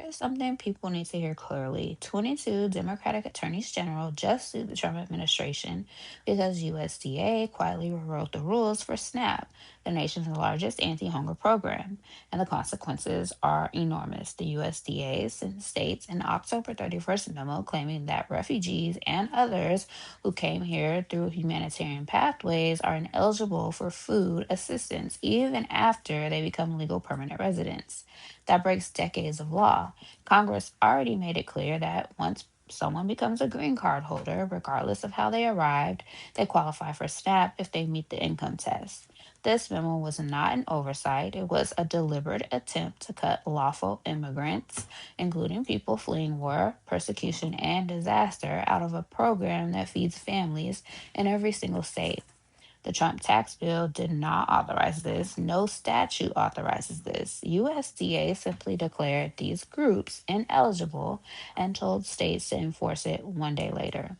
is something people need to hear clearly. 22 Democratic attorneys general just sued the Trump administration because USDA quietly rewrote the rules for SNAP, the nation's largest anti hunger program. And the consequences are enormous. The USDA sent states an October 31st memo claiming that refugees and others who came here through humanitarian pathways are ineligible for food assistance even after they become legal permanent residents. That breaks decades of law. Congress already made it clear that once someone becomes a green card holder, regardless of how they arrived, they qualify for SNAP if they meet the income test. This memo was not an oversight, it was a deliberate attempt to cut lawful immigrants, including people fleeing war, persecution, and disaster, out of a program that feeds families in every single state. The Trump tax bill did not authorize this. No statute authorizes this. USDA simply declared these groups ineligible and told states to enforce it one day later.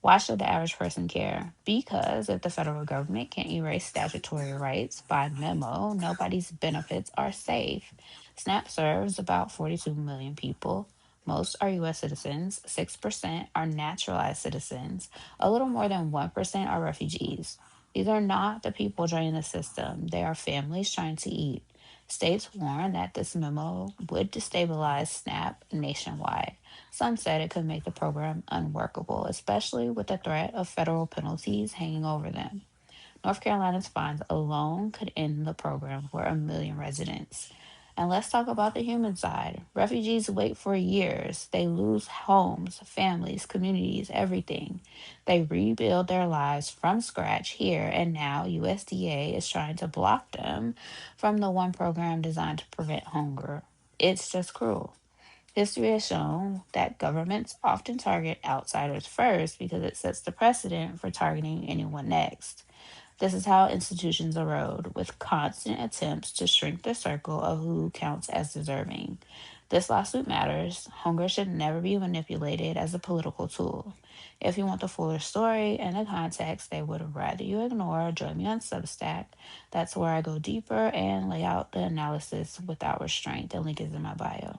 Why should the average person care? Because if the federal government can't erase statutory rights by memo, nobody's benefits are safe. SNAP serves about 42 million people. Most are U.S. citizens, 6% are naturalized citizens, a little more than 1% are refugees. These are not the people draining the system, they are families trying to eat. States warned that this memo would destabilize SNAP nationwide. Some said it could make the program unworkable, especially with the threat of federal penalties hanging over them. North Carolina's fines alone could end the program for a million residents. And let's talk about the human side. Refugees wait for years. They lose homes, families, communities, everything. They rebuild their lives from scratch here, and now USDA is trying to block them from the one program designed to prevent hunger. It's just cruel. History has shown that governments often target outsiders first because it sets the precedent for targeting anyone next. This is how institutions erode, with constant attempts to shrink the circle of who counts as deserving. This lawsuit matters. Hunger should never be manipulated as a political tool. If you want the fuller story and the context they would rather you ignore, join me on Substack. That's where I go deeper and lay out the analysis without restraint. The link is in my bio.